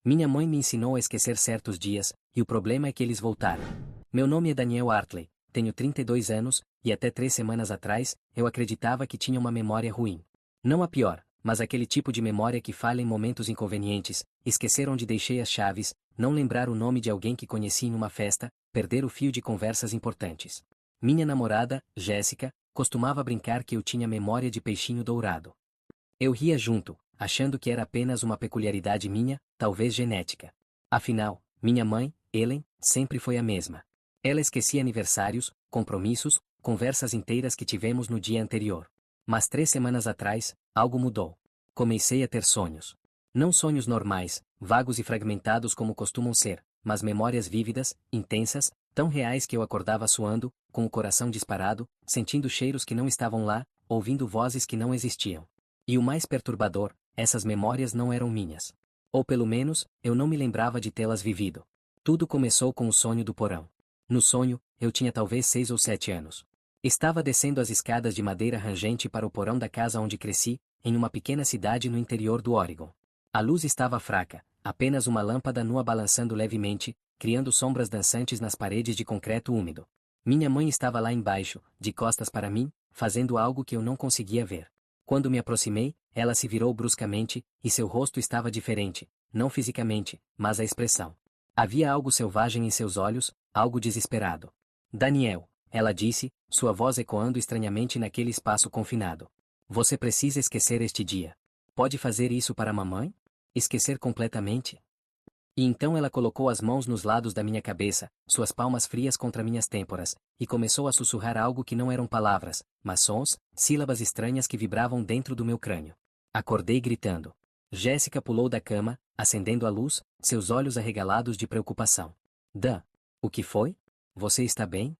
Minha mãe me ensinou a esquecer certos dias, e o problema é que eles voltaram. Meu nome é Daniel Artley, tenho 32 anos, e até 3 semanas atrás, eu acreditava que tinha uma memória ruim. Não a pior, mas aquele tipo de memória que falha em momentos inconvenientes, esquecer onde deixei as chaves, não lembrar o nome de alguém que conheci em uma festa, perder o fio de conversas importantes. Minha namorada, Jéssica, costumava brincar que eu tinha memória de peixinho dourado. Eu ria junto, achando que era apenas uma peculiaridade minha, talvez genética. Afinal, minha mãe, Ellen, sempre foi a mesma. Ela esquecia aniversários, compromissos, conversas inteiras que tivemos no dia anterior. Mas 3 semanas atrás, algo mudou. Comecei a ter sonhos. Não sonhos normais, vagos e fragmentados como costumam ser, mas memórias vívidas, intensas, tão reais que eu acordava suando, com o coração disparado, sentindo cheiros que não estavam lá, ouvindo vozes que não existiam. E o mais perturbador, essas memórias não eram minhas. Ou pelo menos, eu não me lembrava de tê-las vivido. Tudo começou com o sonho do porão. No sonho, eu tinha talvez 6 ou 7 anos. Estava descendo as escadas de madeira rangente para o porão da casa onde cresci, em uma pequena cidade no interior do Oregon. A luz estava fraca, apenas uma lâmpada nua balançando levemente, criando sombras dançantes nas paredes de concreto úmido. Minha mãe estava lá embaixo, de costas para mim, fazendo algo que eu não conseguia ver. Quando me aproximei, ela se virou bruscamente, e seu rosto estava diferente, não fisicamente, mas a expressão. Havia algo selvagem em seus olhos, algo desesperado. Daniel, ela disse, sua voz ecoando estranhamente naquele espaço confinado. Você precisa esquecer este dia. Pode fazer isso para a mamãe? Esquecer completamente? E então ela colocou as mãos nos lados da minha cabeça, suas palmas frias contra minhas têmporas, e começou a sussurrar algo que não eram palavras, mas sons, sílabas estranhas que vibravam dentro do meu crânio. Acordei gritando. Jéssica pulou da cama, acendendo a luz, seus olhos arregalados de preocupação. Dan, o que foi? Você está bem?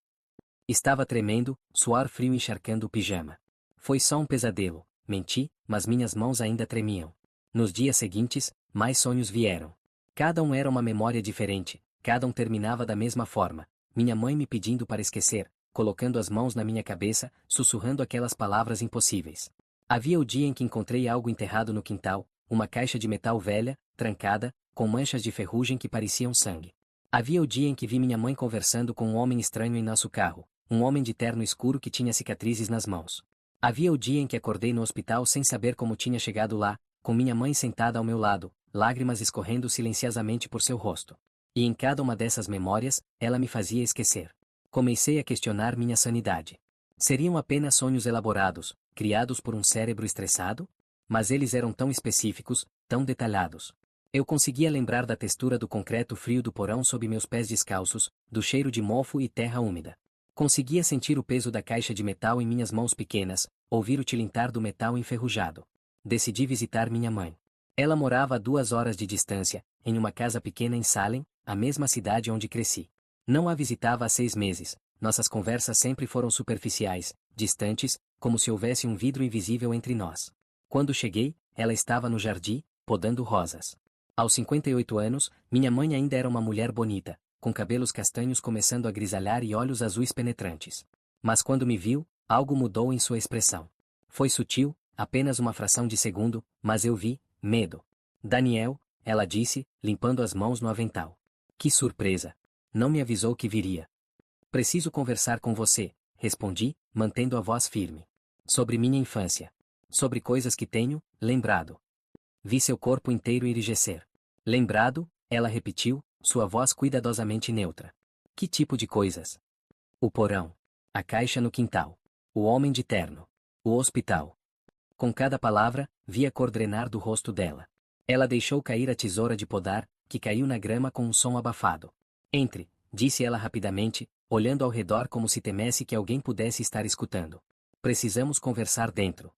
Estava tremendo, suor frio encharcando o pijama. Foi só um pesadelo, menti, mas minhas mãos ainda tremiam. Nos dias seguintes, mais sonhos vieram. Cada um era uma memória diferente, cada um terminava da mesma forma. Minha mãe me pedindo para esquecer, colocando as mãos na minha cabeça, sussurrando aquelas palavras impossíveis. Havia o dia em que encontrei algo enterrado no quintal, uma caixa de metal velha, trancada, com manchas de ferrugem que pareciam sangue. Havia o dia em que vi minha mãe conversando com um homem estranho em nosso carro, um homem de terno escuro que tinha cicatrizes nas mãos. Havia o dia em que acordei no hospital sem saber como tinha chegado lá, com minha mãe sentada ao meu lado, lágrimas escorrendo silenciosamente por seu rosto. E em cada uma dessas memórias, ela me fazia esquecer. Comecei a questionar minha sanidade. Seriam apenas sonhos elaborados, criados por um cérebro estressado? Mas eles eram tão específicos, tão detalhados. Eu conseguia lembrar da textura do concreto frio do porão sob meus pés descalços, do cheiro de mofo e terra úmida. Conseguia sentir o peso da caixa de metal em minhas mãos pequenas, ouvir o tilintar do metal enferrujado. Decidi visitar minha mãe. Ela morava a 2 horas de distância, em uma casa pequena em Salem, a mesma cidade onde cresci. Não a visitava há 6 meses, nossas conversas sempre foram superficiais, distantes, como se houvesse um vidro invisível entre nós. Quando cheguei, ela estava no jardim, podando rosas. Aos 58 anos, minha mãe ainda era uma mulher bonita, com cabelos castanhos começando a grisalhar e olhos azuis penetrantes. Mas quando me viu, algo mudou em sua expressão. Foi sutil, apenas uma fração de segundo, mas eu vi, medo. Daniel, ela disse, limpando as mãos no avental. Que surpresa! Não me avisou que viria. Preciso conversar com você, respondi, mantendo a voz firme. Sobre minha infância. Sobre coisas que tenho, lembrado. Vi seu corpo inteiro enrijecer. Lembrado, ela repetiu, sua voz cuidadosamente neutra. Que tipo de coisas? O porão. A caixa no quintal. O homem de terno. O hospital. Com cada palavra, vi a cor drenar do rosto dela. Ela deixou cair a tesoura de podar, que caiu na grama com um som abafado. Entre, disse ela rapidamente, olhando ao redor como se temesse que alguém pudesse estar escutando. Precisamos conversar dentro.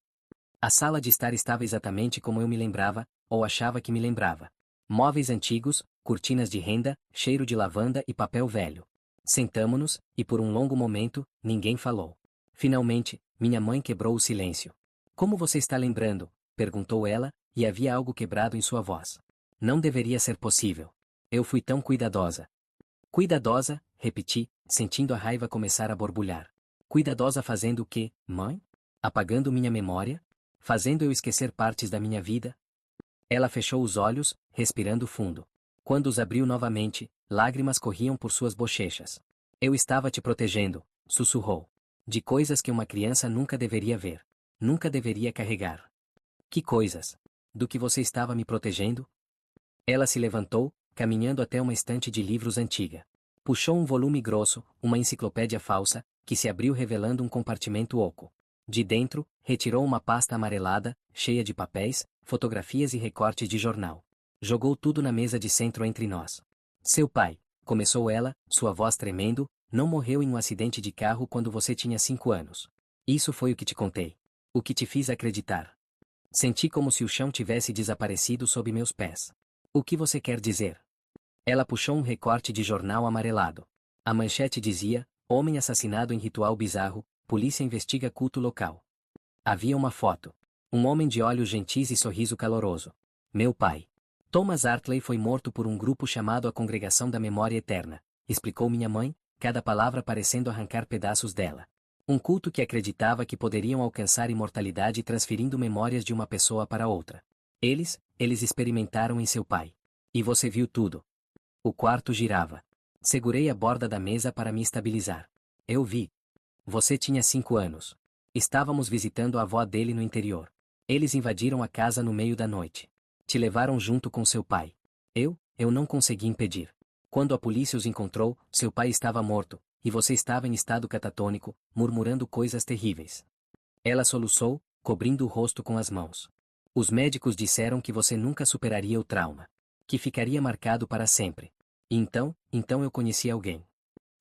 A sala de estar estava exatamente como eu me lembrava, ou achava que me lembrava. Móveis antigos, cortinas de renda, cheiro de lavanda e papel velho. Sentamo-nos, e por um longo momento, ninguém falou. Finalmente, minha mãe quebrou o silêncio. Como você está lembrando? Perguntou ela, e havia algo quebrado em sua voz. Não deveria ser possível. Eu fui tão cuidadosa. Cuidadosa, repeti, sentindo a raiva começar a borbulhar. Cuidadosa fazendo o quê, mãe? Apagando minha memória? Fazendo eu esquecer partes da minha vida? Ela fechou os olhos, respirando fundo. Quando os abriu novamente, lágrimas corriam por suas bochechas. Eu estava te protegendo, sussurrou. De coisas que uma criança nunca deveria ver. Nunca deveria carregar. Que coisas? Do que você estava me protegendo? Ela se levantou, caminhando até uma estante de livros antiga. Puxou um volume grosso, uma enciclopédia falsa, que se abriu revelando um compartimento oco. De dentro, retirou uma pasta amarelada, cheia de papéis, fotografias e recortes de jornal. Jogou tudo na mesa de centro entre nós. Seu pai, começou ela, sua voz tremendo, não morreu em um acidente de carro quando você tinha 5 anos. Isso foi o que te contei. O que te fiz acreditar. Senti como se o chão tivesse desaparecido sob meus pés. O que você quer dizer? Ela puxou um recorte de jornal amarelado. A manchete dizia: Homem assassinado em ritual bizarro, polícia investiga culto local. Havia uma foto. Um homem de olhos gentis e sorriso caloroso. Meu pai. Thomas Hartley foi morto por um grupo chamado a Congregação da Memória Eterna, explicou minha mãe, cada palavra parecendo arrancar pedaços dela. Um culto que acreditava que poderiam alcançar imortalidade transferindo memórias de uma pessoa para outra. Eles experimentaram em seu pai. E você viu tudo. O quarto girava. Segurei a borda da mesa para me estabilizar. Eu vi. Você tinha 5 anos. Estávamos visitando a avó dele no interior. Eles invadiram a casa no meio da noite. Te levaram junto com seu pai. Eu não consegui impedir. Quando a polícia os encontrou, seu pai estava morto, e você estava em estado catatônico, murmurando coisas terríveis. Ela soluçou, cobrindo o rosto com as mãos. Os médicos disseram que você nunca superaria o trauma. Que ficaria marcado para sempre. E então eu conheci alguém.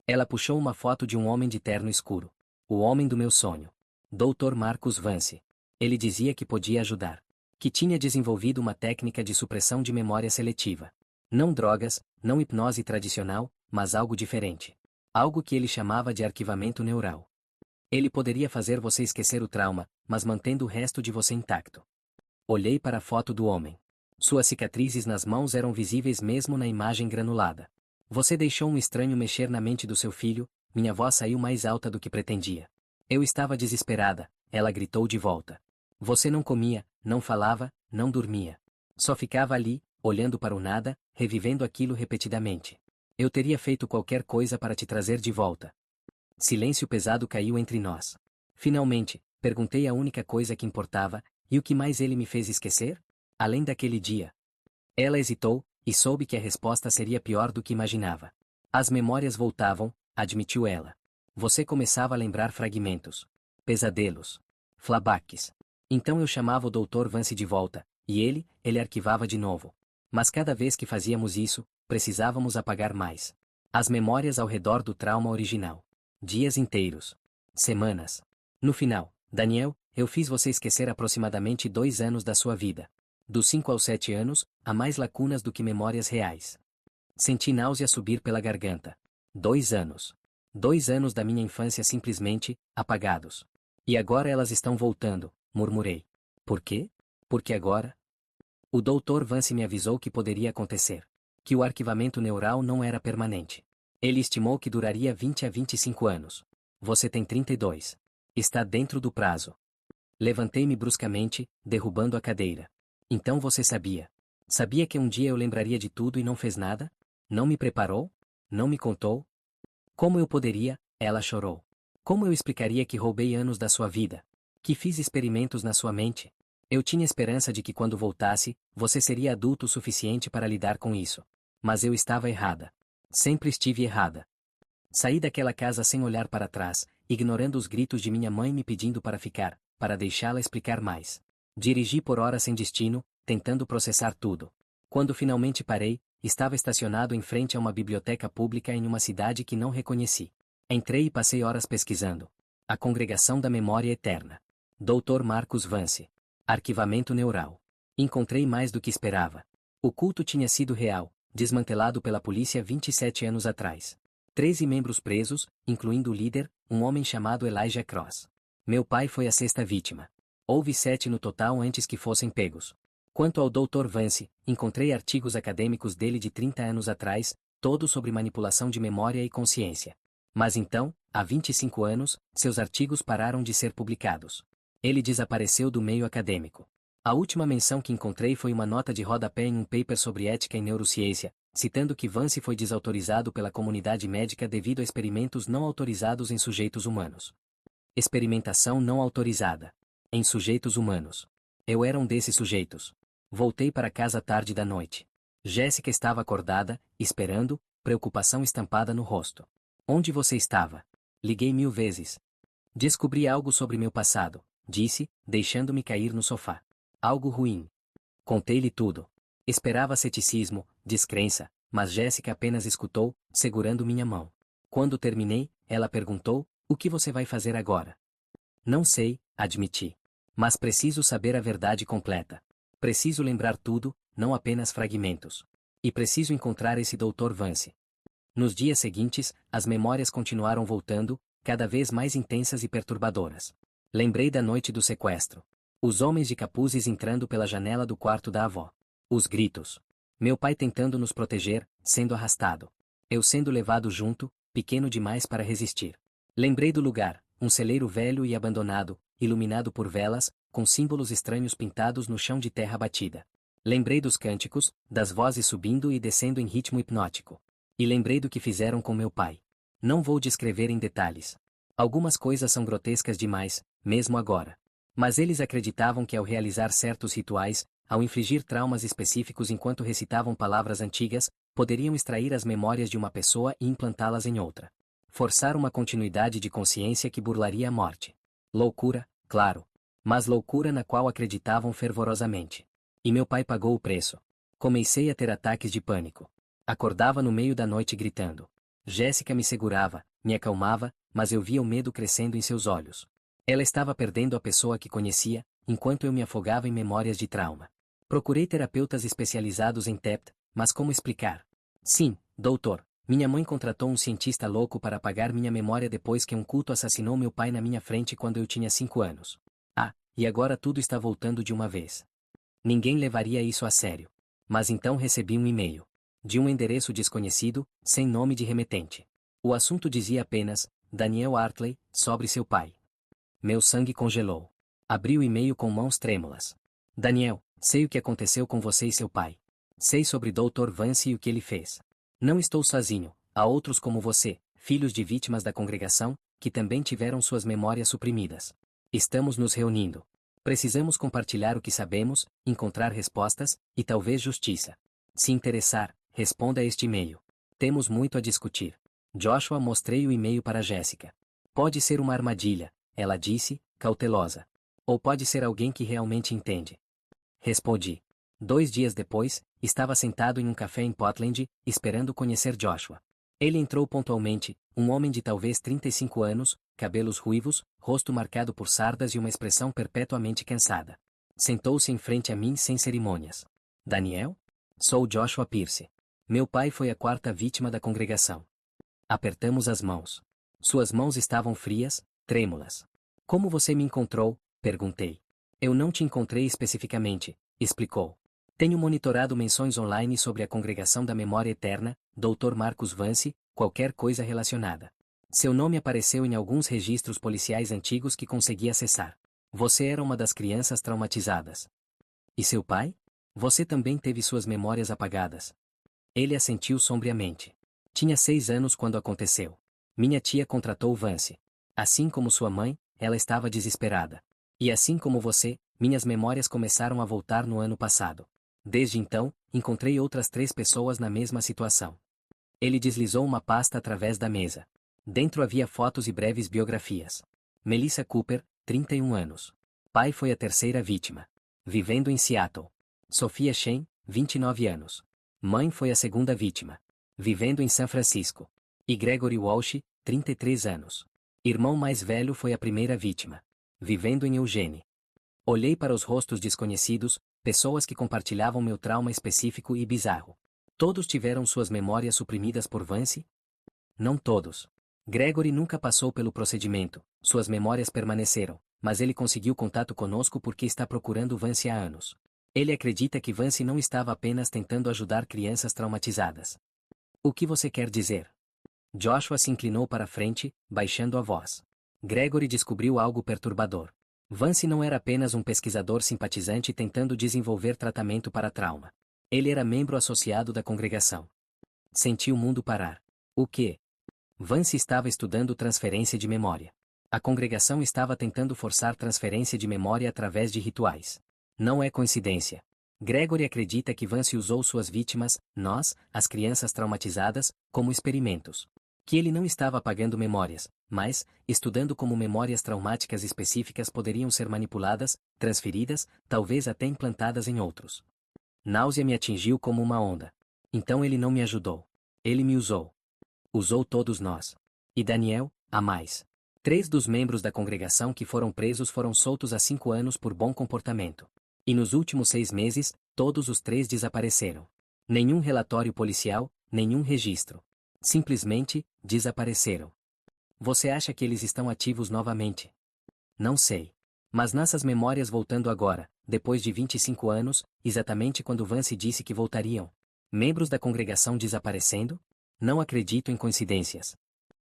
Ela puxou uma foto de um homem de terno escuro. O homem do meu sonho. Dr. Marcus Vance. Ele dizia que podia ajudar. Que tinha desenvolvido uma técnica de supressão de memória seletiva. Não drogas, não hipnose tradicional, mas algo diferente. Algo que ele chamava de arquivamento neural. Ele poderia fazer você esquecer o trauma, mas mantendo o resto de você intacto. Olhei para a foto do homem. Suas cicatrizes nas mãos eram visíveis mesmo na imagem granulada. Você deixou um estranho mexer na mente do seu filho, minha voz saiu mais alta do que pretendia. Eu estava desesperada, ela gritou de volta. Você não comia, não falava, não dormia. Só ficava ali, olhando para o nada, revivendo aquilo repetidamente. Eu teria feito qualquer coisa para te trazer de volta. Silêncio pesado caiu entre nós. Finalmente, perguntei a única coisa que importava, e o que mais ele me fez esquecer? Além daquele dia. Ela hesitou, e soube que a resposta seria pior do que imaginava. As memórias voltavam, admitiu ela. Você começava a lembrar fragmentos. Pesadelos. Flashbacks. Então eu chamava o Dr. Vance de volta, e ele arquivava de novo. Mas cada vez que fazíamos isso, precisávamos apagar mais. As memórias ao redor do trauma original. Dias inteiros. Semanas. No final, Daniel, eu fiz você esquecer aproximadamente 2 anos da sua vida. Dos 5 aos 7 anos, há mais lacunas do que memórias reais. Senti náusea subir pela garganta. 2 anos. 2 anos da minha infância simplesmente, apagados. E agora elas estão voltando, murmurei. Por quê? Porque agora? O Dr. Vance me avisou que poderia acontecer. Que o arquivamento neural não era permanente. Ele estimou que duraria 20 a 25 anos. Você tem 32. Está dentro do prazo. Levantei-me bruscamente, derrubando a cadeira. Então você sabia. Sabia que um dia eu lembraria de tudo e não fez nada? Não me preparou? Não me contou? Como eu poderia? Ela chorou. Como eu explicaria que roubei anos da sua vida? Que fiz experimentos na sua mente? Eu tinha esperança de que quando voltasse, você seria adulto o suficiente para lidar com isso. Mas eu estava errada. Sempre estive errada. Saí daquela casa sem olhar para trás, ignorando os gritos de minha mãe me pedindo para ficar, para deixá-la explicar mais. Dirigi por horas sem destino, tentando processar tudo. Quando finalmente parei, estava estacionado em frente a uma biblioteca pública em uma cidade que não reconheci. Entrei e passei horas pesquisando. A Congregação da Memória Eterna. Dr. Marcus Vance. Arquivamento neural. Encontrei mais do que esperava. O culto tinha sido real, desmantelado pela polícia 27 anos atrás. 13 membros presos, incluindo o líder, um homem chamado Elijah Cross. Meu pai foi a 6ª vítima. Houve 7 no total antes que fossem pegos. Quanto ao Dr. Vance, encontrei artigos acadêmicos dele de 30 anos atrás, todos sobre manipulação de memória e consciência. Mas então, há 25 anos, seus artigos pararam de ser publicados. Ele desapareceu do meio acadêmico. A última menção que encontrei foi uma nota de rodapé em um paper sobre ética e neurociência, citando que Vance foi desautorizado pela comunidade médica devido a experimentos não autorizados em sujeitos humanos. Experimentação não autorizada. Em sujeitos humanos. Eu era um desses sujeitos. Voltei para casa tarde da noite. Jéssica estava acordada, esperando, preocupação estampada no rosto. Onde você estava? Liguei 1000 vezes. Descobri algo sobre meu passado, disse, deixando-me cair no sofá. Algo ruim. Contei-lhe tudo. Esperava ceticismo, descrença, mas Jéssica apenas escutou, segurando minha mão. Quando terminei, ela perguntou: o que você vai fazer agora? Não sei, admiti. Mas preciso saber a verdade completa. Preciso lembrar tudo, não apenas fragmentos. E preciso encontrar esse Dr. Vance. Nos dias seguintes, as memórias continuaram voltando, cada vez mais intensas e perturbadoras. Lembrei da noite do sequestro. Os homens de capuzes entrando pela janela do quarto da avó. Os gritos. Meu pai tentando nos proteger, sendo arrastado. Eu sendo levado junto, pequeno demais para resistir. Lembrei do lugar, um celeiro velho e abandonado, iluminado por velas, com símbolos estranhos pintados no chão de terra batida. Lembrei dos cânticos, das vozes subindo e descendo em ritmo hipnótico. E lembrei do que fizeram com meu pai. Não vou descrever em detalhes. Algumas coisas são grotescas demais, mesmo agora. Mas eles acreditavam que ao realizar certos rituais, ao infligir traumas específicos enquanto recitavam palavras antigas, poderiam extrair as memórias de uma pessoa e implantá-las em outra. Forçar uma continuidade de consciência que burlaria a morte. Loucura, claro. Mas loucura na qual acreditavam fervorosamente. E meu pai pagou o preço. Comecei a ter ataques de pânico. Acordava no meio da noite gritando. Jéssica me segurava, me acalmava, mas eu via o medo crescendo em seus olhos. Ela estava perdendo a pessoa que conhecia, enquanto eu me afogava em memórias de trauma. Procurei terapeutas especializados em TEPT, mas como explicar? Sim, doutor, minha mãe contratou um cientista louco para apagar minha memória depois que um culto assassinou meu pai na minha frente quando eu tinha 5 anos. Ah, e agora tudo está voltando de uma vez. Ninguém levaria isso a sério. Mas então recebi um e-mail. De um endereço desconhecido, sem nome de remetente. O assunto dizia apenas: Daniel Artley, sobre seu pai. Meu sangue congelou. Abri o e-mail com mãos trêmulas. Daniel, sei o que aconteceu com você e seu pai. Sei sobre Dr. Vance e o que ele fez. Não estou sozinho, há outros como você, filhos de vítimas da congregação, que também tiveram suas memórias suprimidas. Estamos nos reunindo. Precisamos compartilhar o que sabemos, encontrar respostas, e talvez justiça. Se interessar, responda a este e-mail. Temos muito a discutir. Joshua, mostrei o e-mail para Jéssica. Pode ser uma armadilha, ela disse, cautelosa. Ou pode ser alguém que realmente entende. Respondi. 2 dias depois, estava sentado em um café em Portland, esperando conhecer Joshua. Ele entrou pontualmente, um homem de talvez 35 anos, cabelos ruivos, rosto marcado por sardas e uma expressão perpetuamente cansada. Sentou-se em frente a mim sem cerimônias. Daniel? Sou Joshua Pierce. Meu pai foi a 4ª vítima da congregação. Apertamos as mãos. Suas mãos estavam frias, trêmulas. Como você me encontrou? Perguntei. Eu não te encontrei especificamente, explicou. Tenho monitorado menções online sobre a Congregação da Memória Eterna, Dr. Marcus Vance, qualquer coisa relacionada. Seu nome apareceu em alguns registros policiais antigos que consegui acessar. Você era uma das crianças traumatizadas. E seu pai? Você também teve suas memórias apagadas. Ele assentiu sombriamente. Tinha 6 anos quando aconteceu. Minha tia contratou Vance. Assim como sua mãe, ela estava desesperada. E assim como você, minhas memórias começaram a voltar no ano passado. Desde então, encontrei outras 3 pessoas na mesma situação. Ele deslizou uma pasta através da mesa. Dentro havia fotos e breves biografias. Melissa Cooper, 31 anos. Pai foi a 3ª vítima. Vivendo em Seattle. Sophia Shen, 29 anos. Mãe foi a 2ª vítima. Vivendo em São Francisco. E Gregory Walsh, 33 anos. Irmão mais velho foi a 1ª vítima. Vivendo em Eugene. Olhei para os rostos desconhecidos, pessoas que compartilhavam meu trauma específico e bizarro. Todos tiveram suas memórias suprimidas por Vance? Não todos. Gregory nunca passou pelo procedimento, suas memórias permaneceram, mas ele conseguiu contato conosco porque está procurando Vance há anos. Ele acredita que Vance não estava apenas tentando ajudar crianças traumatizadas. O que você quer dizer? Joshua se inclinou para a frente, baixando a voz. Gregory descobriu algo perturbador. Vance não era apenas um pesquisador simpatizante tentando desenvolver tratamento para trauma. Ele era membro associado da congregação. Senti o mundo parar. O quê? Vance estava estudando transferência de memória. A congregação estava tentando forçar transferência de memória através de rituais. Não é coincidência. Gregory acredita que Vance usou suas vítimas, nós, as crianças traumatizadas, como experimentos. Que ele não estava apagando memórias, mas, estudando como memórias traumáticas específicas poderiam ser manipuladas, transferidas, talvez até implantadas em outros. Náusea me atingiu como uma onda. Então ele não me ajudou. Ele me usou. Usou todos nós. E Daniel, a mais. 3 dos membros da congregação que foram presos foram soltos há 5 anos por bom comportamento. E nos últimos 6 meses, todos os 3 desapareceram. Nenhum relatório policial, nenhum registro. Simplesmente, desapareceram. Você acha que eles estão ativos novamente? Não sei. Mas nossas memórias voltando agora, depois de 25 anos, exatamente quando Vance disse que voltariam. Membros da congregação desaparecendo? Não acredito em coincidências.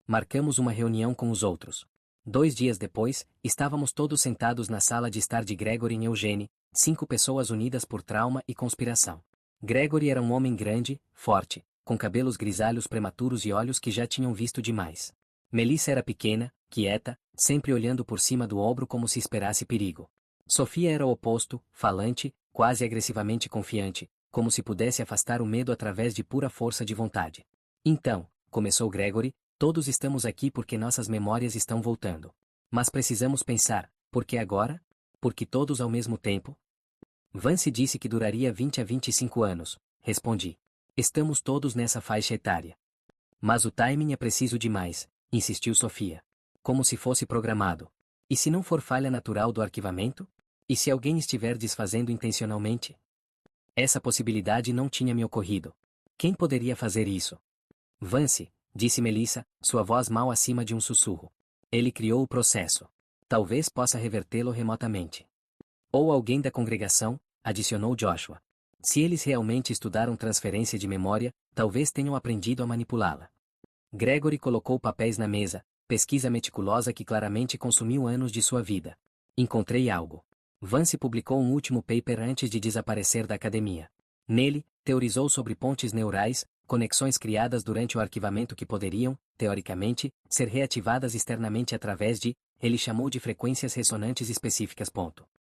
Marcamos uma reunião com os outros. 2 dias depois, estávamos todos sentados na sala de estar de Gregory e Eugene, 5 pessoas unidas por trauma e conspiração. Gregory era um homem grande, forte, com cabelos grisalhos prematuros e olhos que já tinham visto demais. Melissa era pequena, quieta, sempre olhando por cima do ombro como se esperasse perigo. Sofia era o oposto, falante, quase agressivamente confiante, como se pudesse afastar o medo através de pura força de vontade. Então, começou Gregory, todos estamos aqui porque nossas memórias estão voltando. Mas precisamos pensar, por que agora? Por que todos ao mesmo tempo? Vance disse que duraria 20 a 25 anos, respondi. Estamos todos nessa faixa etária. Mas o timing é preciso demais, insistiu Sofia. Como se fosse programado. E se não for falha natural do arquivamento? E se alguém estiver desfazendo intencionalmente? Essa possibilidade não tinha me ocorrido. Quem poderia fazer isso? Vance, disse Melissa, sua voz mal acima de um sussurro. Ele criou o processo. Talvez possa revertê-lo remotamente. Ou alguém da congregação, adicionou Joshua. Se eles realmente estudaram transferência de memória, talvez tenham aprendido a manipulá-la. Gregory colocou papéis na mesa, pesquisa meticulosa que claramente consumiu anos de sua vida. Encontrei algo. Vance publicou um último paper antes de desaparecer da academia. Nele, teorizou sobre pontes neurais, conexões criadas durante o arquivamento que poderiam, teoricamente, ser reativadas externamente através de, ele chamou de frequências ressonantes específicas.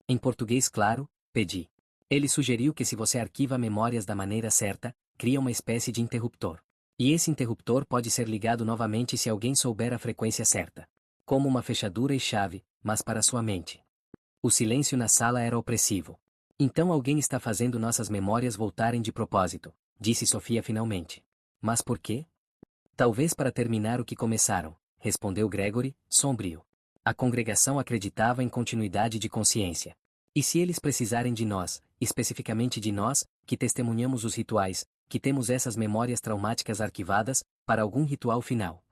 Em português claro, pedi. Ele sugeriu que se você arquiva memórias da maneira certa, cria uma espécie de interruptor. E esse interruptor pode ser ligado novamente se alguém souber a frequência certa. Como uma fechadura e chave, mas para sua mente. O silêncio na sala era opressivo. Então alguém está fazendo nossas memórias voltarem de propósito, disse Sofia finalmente. Mas por quê? Talvez para terminar o que começaram, respondeu Gregory, sombrio. A congregação acreditava em continuidade de consciência. E se eles precisarem de nós, especificamente de nós, que testemunhamos os rituais, que temos essas memórias traumáticas arquivadas, para algum ritual final?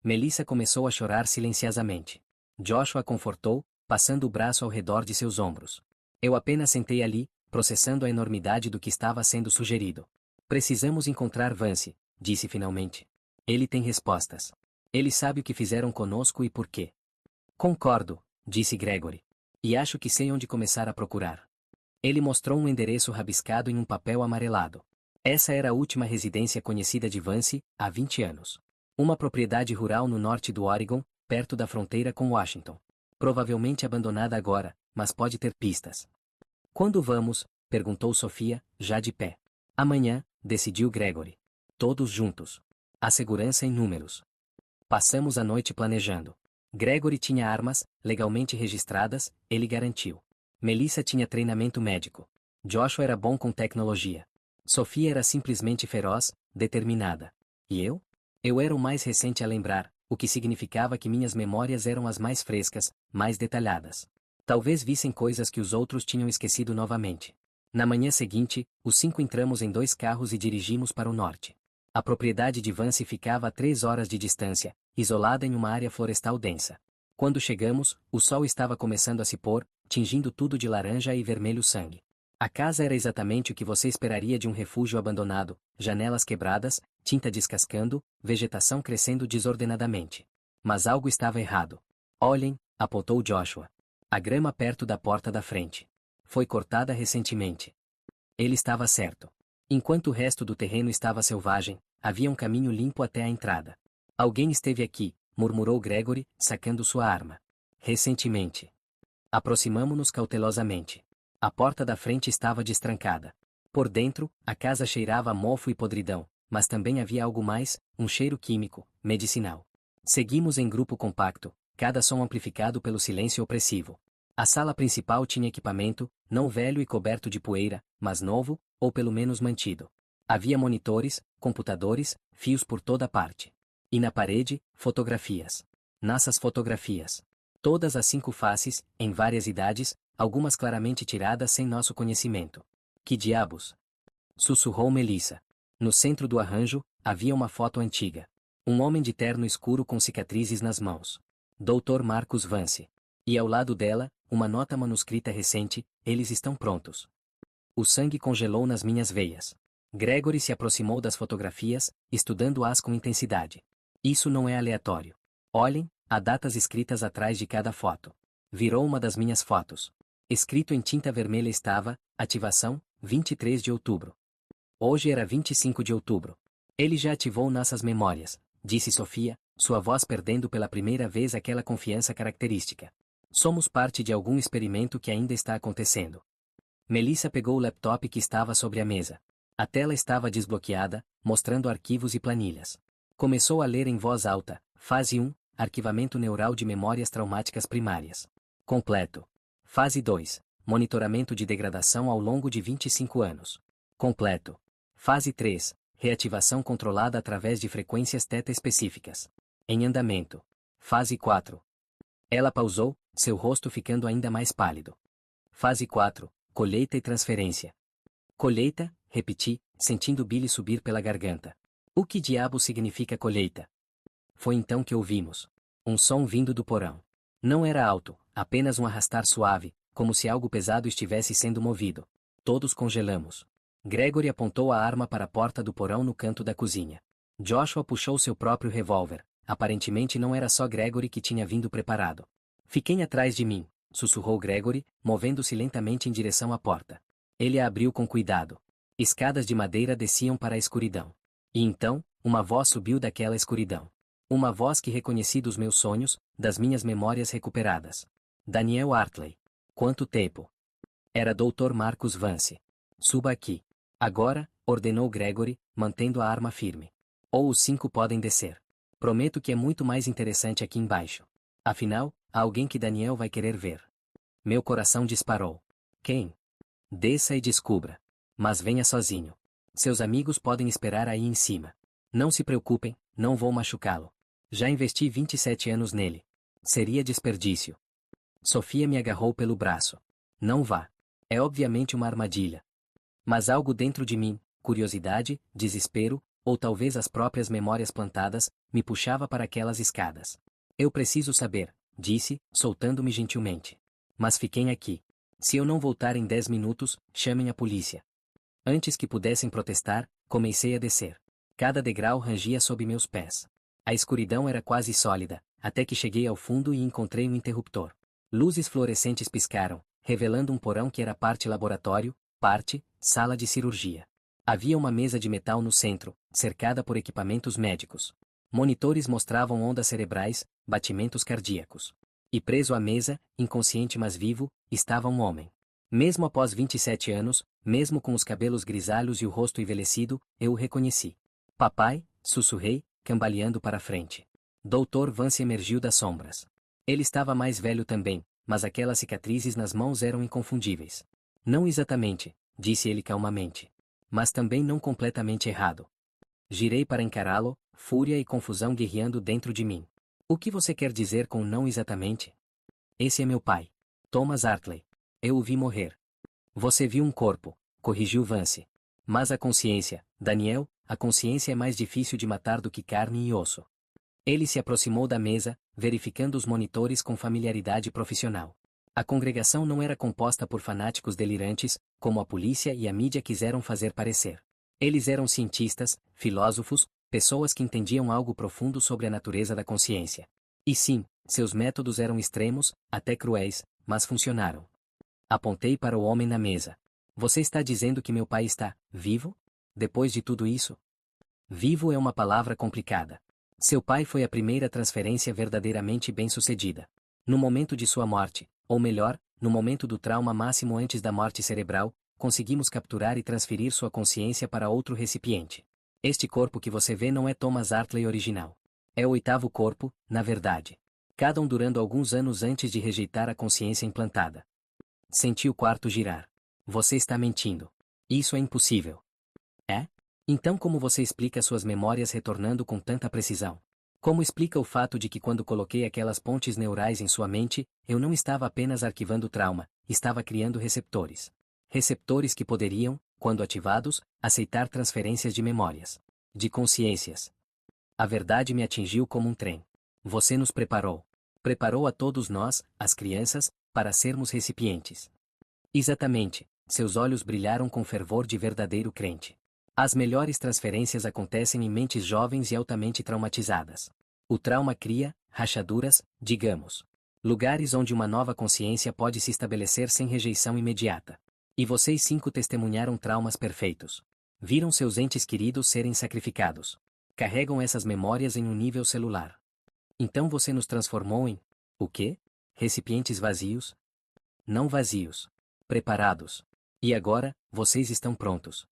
Melissa começou a chorar silenciosamente. Joshua a confortou, passando o braço ao redor de seus ombros. Eu apenas sentei ali, processando a enormidade do que estava sendo sugerido. Precisamos encontrar Vance, disse finalmente. Ele tem respostas. Ele sabe o que fizeram conosco e por quê. Concordo, disse Gregory. E acho que sei onde começar a procurar. Ele mostrou um endereço rabiscado em um papel amarelado. Essa era a última residência conhecida de Vance, há 20 anos. Uma propriedade rural no norte do Oregon, perto da fronteira com Washington. Provavelmente abandonada agora, mas pode ter pistas. Quando vamos? Perguntou Sofia, já de pé. Amanhã, decidiu Gregory. Todos juntos. A segurança em números. Passamos a noite planejando. Gregory tinha armas, legalmente registradas, ele garantiu. Melissa tinha treinamento médico. Joshua era bom com tecnologia. Sofia era simplesmente feroz, determinada. E eu? Eu era o mais recente a lembrar, o que significava que minhas memórias eram as mais frescas, mais detalhadas. Talvez vissem coisas que os outros tinham esquecido novamente. Na manhã seguinte, os 5 entramos em 2 carros e dirigimos para o norte. A propriedade de Vance ficava a 3 horas de distância, isolada em uma área florestal densa. Quando chegamos, o sol estava começando a se pôr, tingindo tudo de laranja e vermelho sangue. A casa era exatamente o que você esperaria de um refúgio abandonado, janelas quebradas, tinta descascando, vegetação crescendo desordenadamente. Mas algo estava errado. Olhem, apontou Joshua. A grama perto da porta da frente. Foi cortada recentemente. Ele estava certo. Enquanto o resto do terreno estava selvagem, havia um caminho limpo até a entrada. Alguém esteve aqui, murmurou Gregory, sacando sua arma. Recentemente. Aproximamo-nos cautelosamente. A porta da frente estava destrancada. Por dentro, a casa cheirava a mofo e podridão, mas também havia algo mais, um cheiro químico, medicinal. Seguimos em grupo compacto, cada som amplificado pelo silêncio opressivo. A sala principal tinha equipamento, não velho e coberto de poeira, mas novo, ou pelo menos mantido. Havia monitores, computadores, fios por toda parte. E na parede, fotografias. Nassas fotografias. Todas as 5 faces, em várias idades, algumas claramente tiradas sem nosso conhecimento. Que diabos? Sussurrou Melissa. No centro do arranjo, havia uma foto antiga. Um homem de terno escuro com cicatrizes nas mãos. Dr. Marcus Vance. E ao lado dela, uma nota manuscrita recente, eles estão prontos. O sangue congelou nas minhas veias. Gregory se aproximou das fotografias, estudando-as com intensidade. Isso não é aleatório. Olhem, há datas escritas atrás de cada foto. Virou uma das minhas fotos. Escrito em tinta vermelha estava, ativação, 23 de outubro. Hoje era 25 de outubro. Ele já ativou nossas memórias, disse Sofia, sua voz perdendo pela primeira vez aquela confiança característica. Somos parte de algum experimento que ainda está acontecendo. Melissa pegou o laptop que estava sobre a mesa. A tela estava desbloqueada, mostrando arquivos e planilhas. Começou a ler em voz alta, fase 1, arquivamento neural de memórias traumáticas primárias. Completo. Fase 2, monitoramento de degradação ao longo de 25 anos. Completo. Fase 3, reativação controlada através de frequências θ específicas. Em andamento. Fase 4. Ela pausou, seu rosto ficando ainda mais pálido. Fase 4, colheita e transferência. Colheita, repeti, sentindo Billy subir pela garganta. O que diabo significa colheita? Foi então que ouvimos. Um som vindo do porão. Não era alto, apenas um arrastar suave, como se algo pesado estivesse sendo movido. Todos congelamos. Gregory apontou a arma para a porta do porão no canto da cozinha. Joshua puxou seu próprio revólver. Aparentemente não era só Gregory que tinha vindo preparado. Fiquem atrás de mim, sussurrou Gregory, movendo-se lentamente em direção à porta. Ele a abriu com cuidado. Escadas de madeira desciam para a escuridão. E então, uma voz subiu daquela escuridão. Uma voz que reconheci dos meus sonhos, das minhas memórias recuperadas. Daniel Hartley. Quanto tempo? Era Dr. Marcus Vance. Suba aqui. Agora, ordenou Gregory, mantendo a arma firme. Ou os 5 podem descer. Prometo que é muito mais interessante aqui embaixo. Afinal, há alguém que Daniel vai querer ver. Meu coração disparou. Quem? Desça e descubra. Mas venha sozinho. Seus amigos podem esperar aí em cima. Não se preocupem, não vou machucá-lo. Já investi 27 anos nele. Seria desperdício. Sofia me agarrou pelo braço. Não vá. É obviamente uma armadilha. Mas algo dentro de mim, curiosidade, desespero, ou talvez as próprias memórias plantadas, me puxava para aquelas escadas. Eu preciso saber, disse, soltando-me gentilmente. Mas fiquem aqui. Se eu não voltar em 10 minutos, chamem a polícia. Antes que pudessem protestar, comecei a descer. Cada degrau rangia sob meus pés. A escuridão era quase sólida, até que cheguei ao fundo e encontrei um interruptor. Luzes fluorescentes piscaram, revelando um porão que era parte laboratório, parte sala de cirurgia. Havia uma mesa de metal no centro, cercada por equipamentos médicos. Monitores mostravam ondas cerebrais, batimentos cardíacos. E preso à mesa, inconsciente mas vivo, estava um homem. Mesmo após 27 anos, mesmo com os cabelos grisalhos e o rosto envelhecido, eu o reconheci. Papai, sussurrei, cambaleando para a frente. Dr. Vance emergiu das sombras. Ele estava mais velho também, mas aquelas cicatrizes nas mãos eram inconfundíveis. Não exatamente, disse ele calmamente. Mas também não completamente errado. Girei para encará-lo, fúria e confusão guerreando dentro de mim. O que você quer dizer com não exatamente? Esse é meu pai. Thomas Hartley. Eu o vi morrer. Você viu um corpo, corrigiu Vance. Mas a consciência, Daniel, a consciência é mais difícil de matar do que carne e osso. Ele se aproximou da mesa, verificando os monitores com familiaridade profissional. A congregação não era composta por fanáticos delirantes, como a polícia e a mídia quiseram fazer parecer. Eles eram cientistas, filósofos, pessoas que entendiam algo profundo sobre a natureza da consciência. E sim, seus métodos eram extremos, até cruéis, mas funcionaram. Apontei para o homem na mesa. Você está dizendo que meu pai está vivo? Depois de tudo isso? Vivo é uma palavra complicada. Seu pai foi a primeira transferência verdadeiramente bem-sucedida. No momento de sua morte, ou melhor, no momento do trauma máximo antes da morte cerebral, conseguimos capturar e transferir sua consciência para outro recipiente. Este corpo que você vê não é Thomas Hartley original. É o oitavo corpo, na verdade. Cada um durando alguns anos antes de rejeitar a consciência implantada. Senti o quarto girar. Você está mentindo. Isso é impossível. É? Então como você explica suas memórias retornando com tanta precisão? Como explica o fato de que quando coloquei aquelas pontes neurais em sua mente, eu não estava apenas arquivando trauma, estava criando receptores. Receptores que poderiam, quando ativados, aceitar transferências de memórias. De consciências. A verdade me atingiu como um trem. Você nos preparou. Preparou a todos nós, as crianças, para sermos recipientes. Exatamente, seus olhos brilharam com fervor de verdadeiro crente. As melhores transferências acontecem em mentes jovens e altamente traumatizadas. O trauma cria rachaduras, digamos. Lugares onde uma nova consciência pode se estabelecer sem rejeição imediata. E vocês 5 testemunharam traumas perfeitos. Viram seus entes queridos serem sacrificados. Carregam essas memórias em um nível celular. Então você nos transformou em... o quê? Recipientes vazios? Não vazios. Preparados. E agora, vocês estão prontos.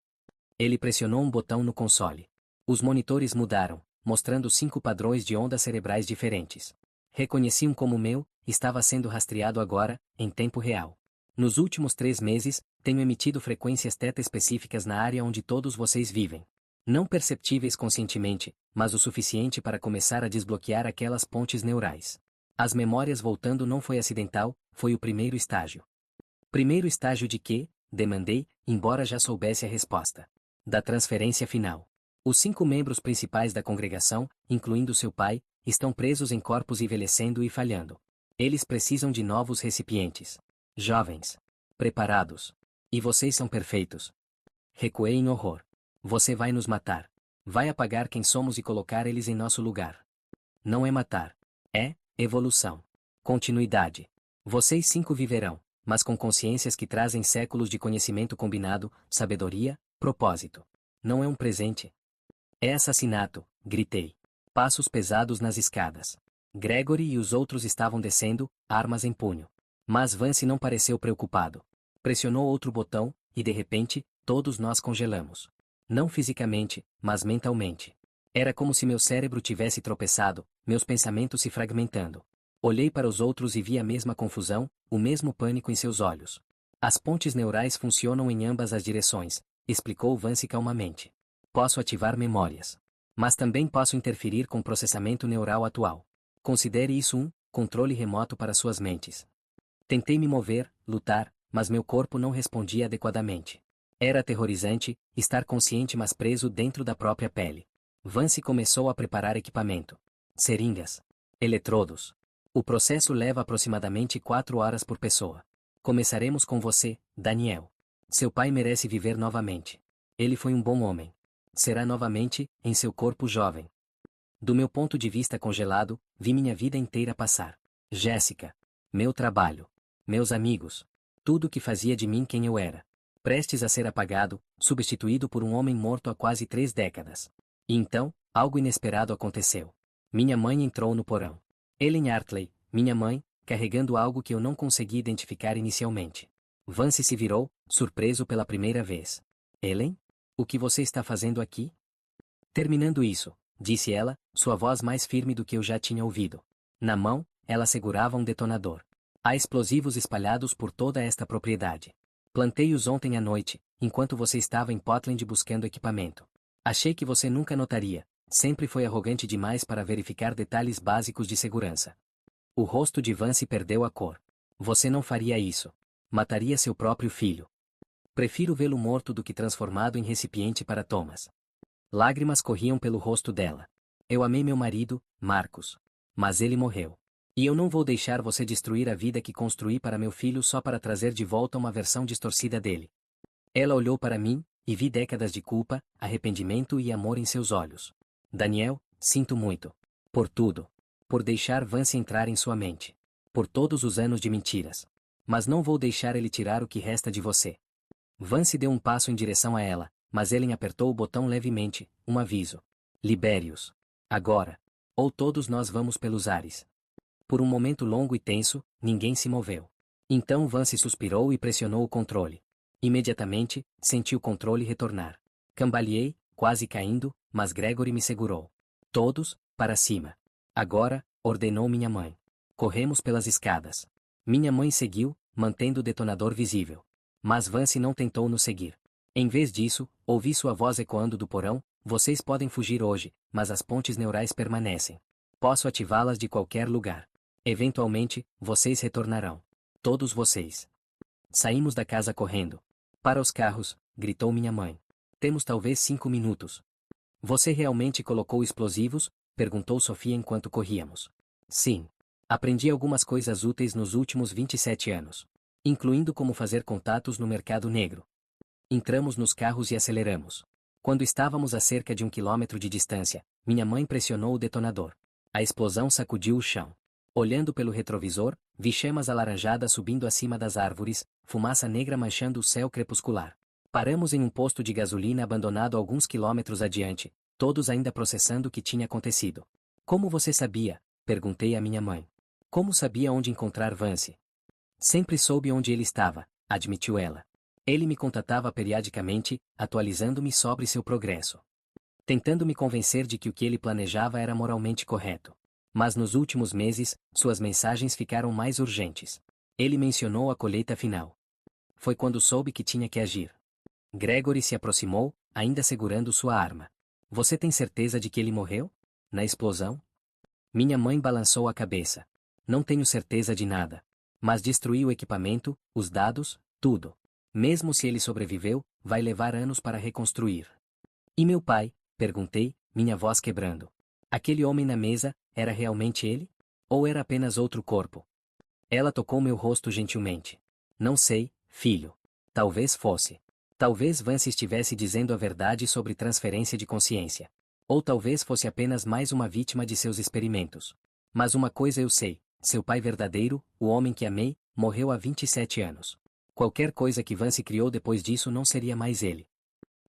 Ele pressionou um botão no console. Os monitores mudaram, mostrando 5 padrões de ondas cerebrais diferentes. Reconheci um como o meu, estava sendo rastreado agora, em tempo real. Nos últimos 3 meses, tenho emitido frequências θ específicas na área onde todos vocês vivem. Não perceptíveis conscientemente, mas o suficiente para começar a desbloquear aquelas pontes neurais. As memórias voltando não foi acidental, foi o primeiro estágio. Primeiro estágio de quê? Demandei, embora já soubesse a resposta. Da transferência final. Os 5 membros principais da congregação, incluindo seu pai, estão presos em corpos envelhecendo e falhando. Eles precisam de novos recipientes. Jovens. Preparados. E vocês são perfeitos. Recuei em horror. Você vai nos matar. Vai apagar quem somos e colocar eles em nosso lugar. Não é matar. É evolução. Continuidade. Vocês 5 viverão, mas com consciências que trazem séculos de conhecimento combinado, sabedoria, propósito. Não é um presente. É assassinato, gritei. Passos pesados nas escadas. Gregory e os outros estavam descendo, armas em punho. Mas Vance não pareceu preocupado. Pressionou outro botão, e de repente, todos nós congelamos. Não fisicamente, mas mentalmente. Era como se meu cérebro tivesse tropeçado, meus pensamentos se fragmentando. Olhei para os outros e vi a mesma confusão, o mesmo pânico em seus olhos. As pontes neurais funcionam em ambas as direções, explicou Vance calmamente. Posso ativar memórias. Mas também posso interferir com o processamento neural atual. Considere isso um controle remoto para suas mentes. Tentei me mover, lutar, mas meu corpo não respondia adequadamente. Era aterrorizante, estar consciente mas preso dentro da própria pele. Vance começou a preparar equipamento. Seringas. Eletrodos. O processo leva aproximadamente 4 horas por pessoa. Começaremos com você, Daniel. Seu pai merece viver novamente. Ele foi um bom homem. Será novamente, em seu corpo jovem. Do meu ponto de vista congelado, vi minha vida inteira passar. Jéssica. Meu trabalho. Meus amigos. Tudo que fazia de mim quem eu era. Prestes a ser apagado, substituído por um homem morto há quase 3 décadas. E então, algo inesperado aconteceu. Minha mãe entrou no porão. Ellen Hartley, minha mãe, carregando algo que eu não consegui identificar inicialmente. Vance se virou, surpreso pela primeira vez. Ellen? O que você está fazendo aqui? Terminando isso, disse ela, sua voz mais firme do que eu já tinha ouvido. Na mão, ela segurava um detonador. Há explosivos espalhados por toda esta propriedade. Plantei-os ontem à noite, enquanto você estava em Portland buscando equipamento. Achei que você nunca notaria. Sempre foi arrogante demais para verificar detalhes básicos de segurança. O rosto de Vance perdeu a cor. Você não faria isso. Mataria seu próprio filho. Prefiro vê-lo morto do que transformado em recipiente para Thomas. Lágrimas corriam pelo rosto dela. Eu amei meu marido, Marcos. Mas ele morreu. E eu não vou deixar você destruir a vida que construí para meu filho só para trazer de volta uma versão distorcida dele. Ela olhou para mim, e vi décadas de culpa, arrependimento e amor em seus olhos. Daniel, sinto muito. Por tudo. Por deixar Vance entrar em sua mente. Por todos os anos de mentiras. Mas não vou deixar ele tirar o que resta de você. Vance deu um passo em direção a ela, mas Ellen apertou o botão levemente, um aviso. Libere-os. Agora. Ou todos nós vamos pelos ares. Por um momento longo e tenso, ninguém se moveu. Então Vance suspirou e pressionou o controle. Imediatamente, senti o controle retornar. Cambaleei, quase caindo, mas Gregory me segurou. Todos, para cima. Agora, ordenou minha mãe. Corremos pelas escadas. Minha mãe seguiu, mantendo o detonador visível. Mas Vance não tentou nos seguir. Em vez disso, ouvi sua voz ecoando do porão: vocês podem fugir hoje, mas as pontes neurais permanecem. Posso ativá-las de qualquer lugar. Eventualmente, vocês retornarão. Todos vocês. Saímos da casa correndo. Para os carros, gritou minha mãe. Temos talvez 5 minutos. Você realmente colocou explosivos? Perguntou Sofia enquanto corríamos. Sim. Aprendi algumas coisas úteis nos últimos 27 anos. Incluindo como fazer contatos no mercado negro. Entramos nos carros e aceleramos. Quando estávamos a cerca de 1 quilômetro de distância, minha mãe pressionou o detonador. A explosão sacudiu o chão. Olhando pelo retrovisor, vi chamas alaranjadas subindo acima das árvores, fumaça negra manchando o céu crepuscular. Paramos em um posto de gasolina abandonado alguns quilômetros adiante, todos ainda processando o que tinha acontecido. Como você sabia? Perguntei à minha mãe. Como sabia onde encontrar Vance? Sempre soube onde ele estava, admitiu ela. Ele me contatava periodicamente, atualizando-me sobre seu progresso. Tentando me convencer de que o que ele planejava era moralmente correto. Mas nos últimos meses, suas mensagens ficaram mais urgentes. Ele mencionou a colheita final. Foi quando soube que tinha que agir. Gregory se aproximou, ainda segurando sua arma. Você tem certeza de que ele morreu? Na explosão? Minha mãe balançou a cabeça. Não tenho certeza de nada. Mas destruiu o equipamento, os dados, tudo. Mesmo se ele sobreviveu, vai levar anos para reconstruir. E meu pai? Perguntei, minha voz quebrando. Aquele homem na mesa, era realmente ele? Ou era apenas outro corpo? Ela tocou meu rosto gentilmente. Não sei, filho. Talvez fosse. Talvez Vance estivesse dizendo a verdade sobre transferência de consciência. Ou talvez fosse apenas mais uma vítima de seus experimentos. Mas uma coisa eu sei, seu pai verdadeiro, o homem que amei, morreu há 27 anos. Qualquer coisa que Vance criou depois disso não seria mais ele.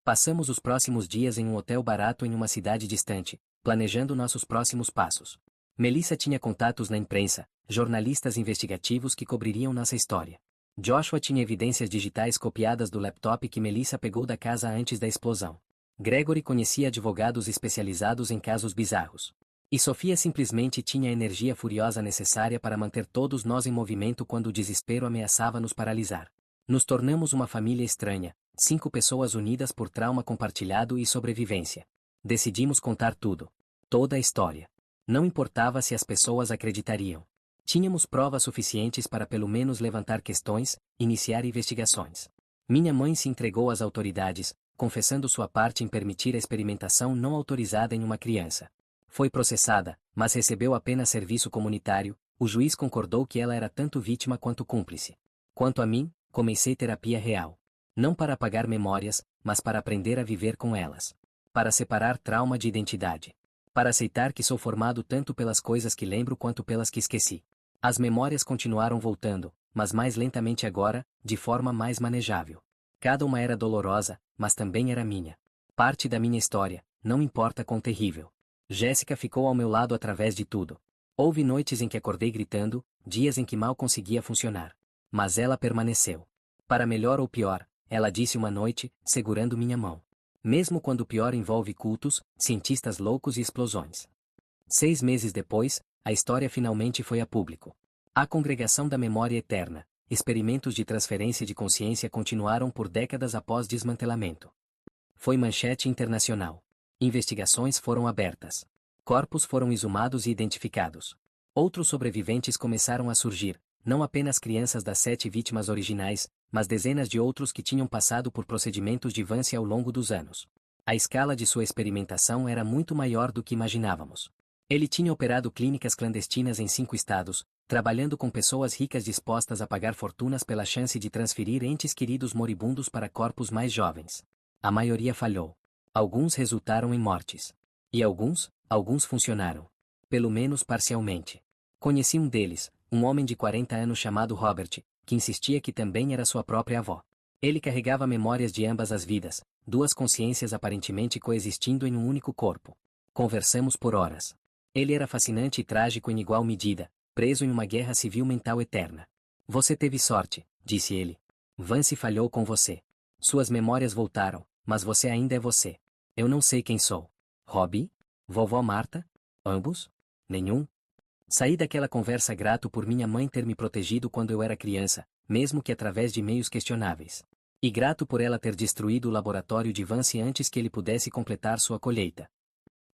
Passamos os próximos dias em um hotel barato em uma cidade distante, planejando nossos próximos passos. Melissa tinha contatos na imprensa, jornalistas investigativos que cobririam nossa história. Joshua tinha evidências digitais copiadas do laptop que Melissa pegou da casa antes da explosão. Gregory conhecia advogados especializados em casos bizarros. E Sofia simplesmente tinha a energia furiosa necessária para manter todos nós em movimento quando o desespero ameaçava nos paralisar. Nos tornamos uma família estranha, 5 pessoas unidas por trauma compartilhado e sobrevivência. Decidimos contar tudo. Toda a história. Não importava se as pessoas acreditariam. Tínhamos provas suficientes para pelo menos levantar questões, iniciar investigações. Minha mãe se entregou às autoridades, confessando sua parte em permitir a experimentação não autorizada em uma criança. Foi processada, mas recebeu apenas serviço comunitário. O juiz concordou que ela era tanto vítima quanto cúmplice. Quanto a mim, comecei terapia real. Não para apagar memórias, mas para aprender a viver com elas. Para separar trauma de identidade. Para aceitar que sou formado tanto pelas coisas que lembro quanto pelas que esqueci. As memórias continuaram voltando, mas mais lentamente agora, de forma mais manejável. Cada uma era dolorosa, mas também era minha. Parte da minha história, não importa quão terrível. Jéssica ficou ao meu lado através de tudo. Houve noites em que acordei gritando, dias em que mal conseguia funcionar. Mas ela permaneceu. Para melhor ou pior, ela disse uma noite, segurando minha mão. Mesmo quando o pior envolve cultos, cientistas loucos e explosões. 6 meses depois, a história finalmente foi a público. A Congregação da Memória Eterna, experimentos de transferência de consciência continuaram por décadas após desmantelamento. Foi manchete internacional. Investigações foram abertas. Corpos foram exumados e identificados. Outros sobreviventes começaram a surgir, não apenas crianças das 7 vítimas originais, mas dezenas de outros que tinham passado por procedimentos de Vance ao longo dos anos. A escala de sua experimentação era muito maior do que imaginávamos. Ele tinha operado clínicas clandestinas em 5 estados, trabalhando com pessoas ricas dispostas a pagar fortunas pela chance de transferir entes queridos moribundos para corpos mais jovens. A maioria falhou. Alguns resultaram em mortes. E alguns funcionaram. Pelo menos parcialmente. Conheci um deles, um homem de 40 anos chamado Robert, que insistia que também era sua própria avó. Ele carregava memórias de ambas as vidas, duas consciências aparentemente coexistindo em um único corpo. Conversamos por horas. Ele era fascinante e trágico em igual medida, preso em uma guerra civil mental eterna. Você teve sorte, disse ele. Vance falhou com você. Suas memórias voltaram, mas você ainda é você. Eu não sei quem sou. Robbie? Vovó Marta? Ambos? Nenhum? Saí daquela conversa grato por minha mãe ter me protegido quando eu era criança, mesmo que através de meios questionáveis. E grato por ela ter destruído o laboratório de Vance antes que ele pudesse completar sua colheita.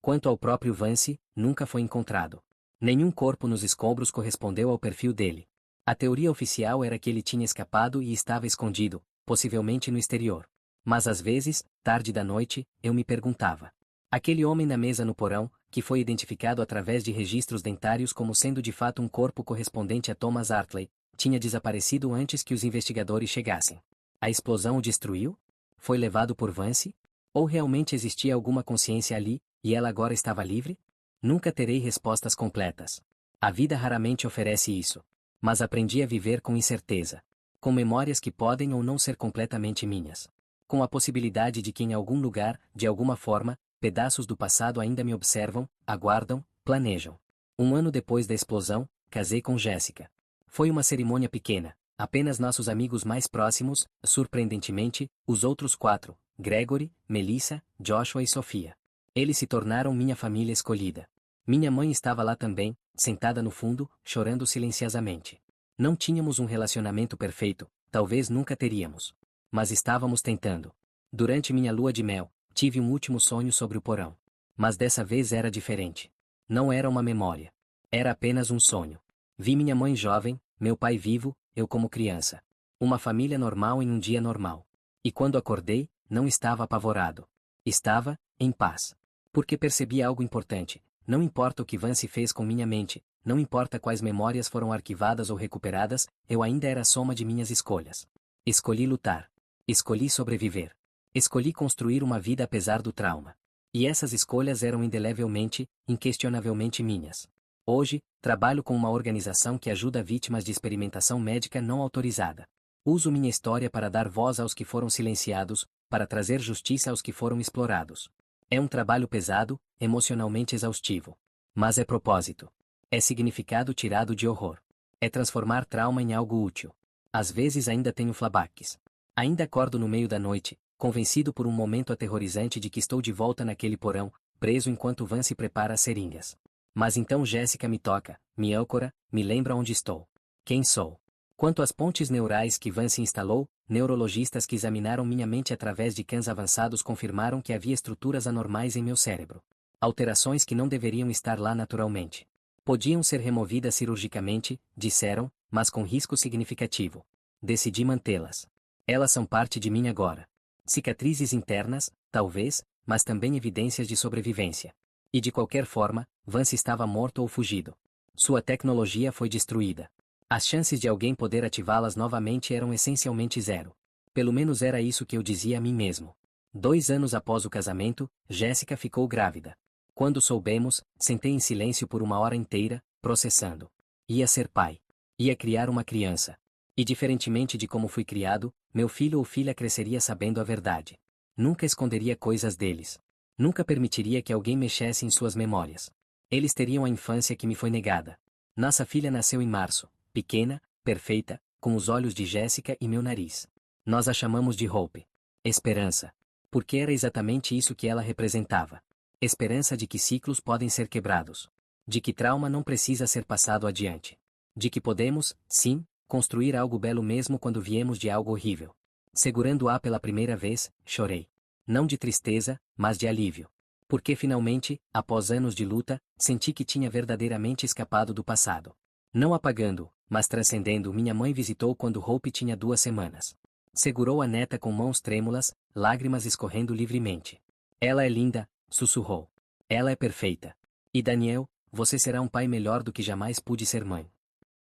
Quanto ao próprio Vance, nunca foi encontrado. Nenhum corpo nos escombros correspondeu ao perfil dele. A teoria oficial era que ele tinha escapado e estava escondido, possivelmente no exterior. Mas às vezes, tarde da noite, eu me perguntava. Aquele homem na mesa no porão, que foi identificado através de registros dentários como sendo de fato um corpo correspondente a Thomas Hartley, tinha desaparecido antes que os investigadores chegassem. A explosão o destruiu? Foi levado por Vance? Ou realmente existia alguma consciência ali, e ela agora estava livre? Nunca terei respostas completas. A vida raramente oferece isso. Mas aprendi a viver com incerteza. Com memórias que podem ou não ser completamente minhas. Com a possibilidade de que em algum lugar, de alguma forma, pedaços do passado ainda me observam, aguardam, planejam. Um ano depois da explosão, casei com Jéssica. Foi uma cerimônia pequena, apenas nossos amigos mais próximos, surpreendentemente, os outros 4, Gregory, Melissa, Joshua e Sofia. Eles se tornaram minha família escolhida. Minha mãe estava lá também, sentada no fundo, chorando silenciosamente. Não tínhamos um relacionamento perfeito, talvez nunca teríamos. Mas estávamos tentando. Durante minha lua de mel, tive um último sonho sobre o porão. Mas dessa vez era diferente. Não era uma memória. Era apenas um sonho. Vi minha mãe jovem, meu pai vivo, eu como criança. Uma família normal em um dia normal. E quando acordei, não estava apavorado. Estava, em paz. Porque percebi algo importante. Não importa o que Vance fez com minha mente, não importa quais memórias foram arquivadas ou recuperadas, eu ainda era a soma de minhas escolhas. Escolhi lutar. Escolhi sobreviver. Escolhi construir uma vida apesar do trauma. E essas escolhas eram indelevelmente, inquestionavelmente minhas. Hoje, trabalho com uma organização que ajuda vítimas de experimentação médica não autorizada. Uso minha história para dar voz aos que foram silenciados, para trazer justiça aos que foram explorados. É um trabalho pesado, emocionalmente exaustivo. Mas é propósito. É significado tirado de horror. É transformar trauma em algo útil. Às vezes ainda tenho flashbacks. Ainda acordo no meio da noite, convencido por um momento aterrorizante de que estou de volta naquele porão, preso enquanto Vance prepara as seringas. Mas então Jéssica me toca, me âncora, me lembra onde estou. Quem sou? Quanto às pontes neurais que Vance instalou, neurologistas que examinaram minha mente através de scans avançados confirmaram que havia estruturas anormais em meu cérebro. Alterações que não deveriam estar lá naturalmente. Podiam ser removidas cirurgicamente, disseram, mas com risco significativo. Decidi mantê-las. Elas são parte de mim agora. Cicatrizes internas, talvez, mas também evidências de sobrevivência. E de qualquer forma, Vance estava morto ou fugido. Sua tecnologia foi destruída. As chances de alguém poder ativá-las novamente eram essencialmente zero. Pelo menos era isso que eu dizia a mim mesmo. 2 anos após o casamento, Jéssica ficou grávida. Quando soubemos, sentei em silêncio por 1 hora inteira, processando. Ia ser pai. Ia criar uma criança. E diferentemente de como fui criado, meu filho ou filha cresceria sabendo a verdade. Nunca esconderia coisas deles. Nunca permitiria que alguém mexesse em suas memórias. Eles teriam a infância que me foi negada. Nossa filha nasceu em março, pequena, perfeita, com os olhos de Jéssica e meu nariz. Nós a chamamos de Hope. Esperança. Porque era exatamente isso que ela representava. Esperança de que ciclos podem ser quebrados. De que trauma não precisa ser passado adiante. De que podemos, sim, construir algo belo mesmo quando viemos de algo horrível. Segurando-a pela primeira vez, chorei. Não de tristeza, mas de alívio. Porque finalmente, após anos de luta, senti que tinha verdadeiramente escapado do passado. Não apagando, mas transcendendo. Minha mãe visitou quando Hope tinha 2 semanas. Segurou a neta com mãos trêmulas, lágrimas escorrendo livremente. Ela é linda, sussurrou. Ela é perfeita. E Daniel, você será um pai melhor do que jamais pude ser mãe.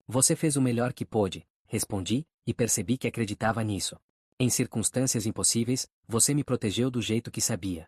Você fez o melhor que pôde, respondi, e percebi que acreditava nisso. Em circunstâncias impossíveis, você me protegeu do jeito que sabia.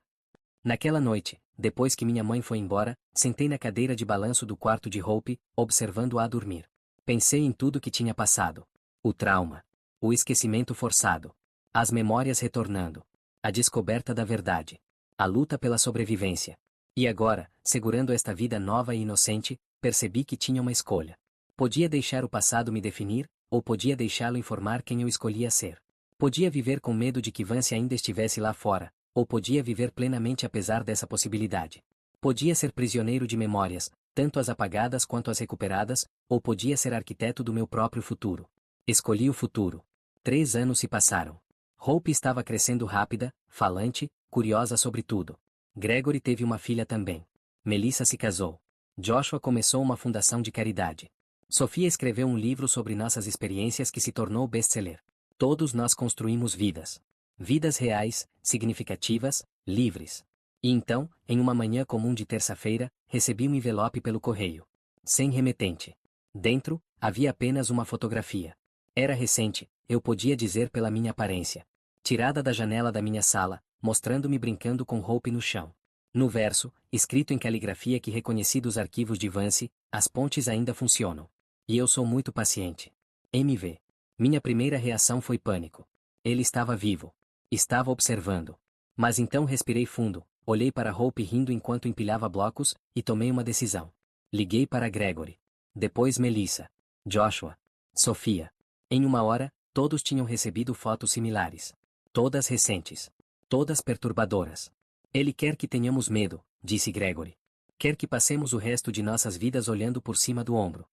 Naquela noite, depois que minha mãe foi embora, sentei na cadeira de balanço do quarto de Hope, observando-a dormir. Pensei em tudo que tinha passado. O trauma. O esquecimento forçado. As memórias retornando. A descoberta da verdade. A luta pela sobrevivência. E agora, segurando esta vida nova e inocente, percebi que tinha uma escolha. Podia deixar o passado me definir, ou podia deixá-lo informar quem eu escolhia ser. Podia viver com medo de que Vance ainda estivesse lá fora, ou podia viver plenamente apesar dessa possibilidade. Podia ser prisioneiro de memórias, tanto as apagadas quanto as recuperadas, ou podia ser arquiteto do meu próprio futuro. Escolhi o futuro. 3 anos se passaram. Hope estava crescendo rápida, falante, curiosa sobre tudo. Gregory teve uma filha também. Melissa se casou. Joshua começou uma fundação de caridade. Sofia escreveu um livro sobre nossas experiências que se tornou best-seller. Todos nós construímos vidas. Vidas reais, significativas, livres. E então, em uma manhã comum de terça-feira, recebi um envelope pelo correio. Sem remetente. Dentro, havia apenas uma fotografia. Era recente, eu podia dizer pela minha aparência. Tirada da janela da minha sala, mostrando-me brincando com Hope no chão. No verso, escrito em caligrafia que reconheci dos arquivos de Vance, as pontes ainda funcionam. E eu sou muito paciente. MV. Minha primeira reação foi pânico. Ele estava vivo. Estava observando. Mas então respirei fundo, olhei para Hope rindo enquanto empilhava blocos, e tomei uma decisão. Liguei para Gregory. Depois Melissa. Joshua. Sofia. Em uma hora, todos tinham recebido fotos similares. Todas recentes. Todas perturbadoras. Ele quer que tenhamos medo, disse Gregory. Quer que passemos o resto de nossas vidas olhando por cima do ombro.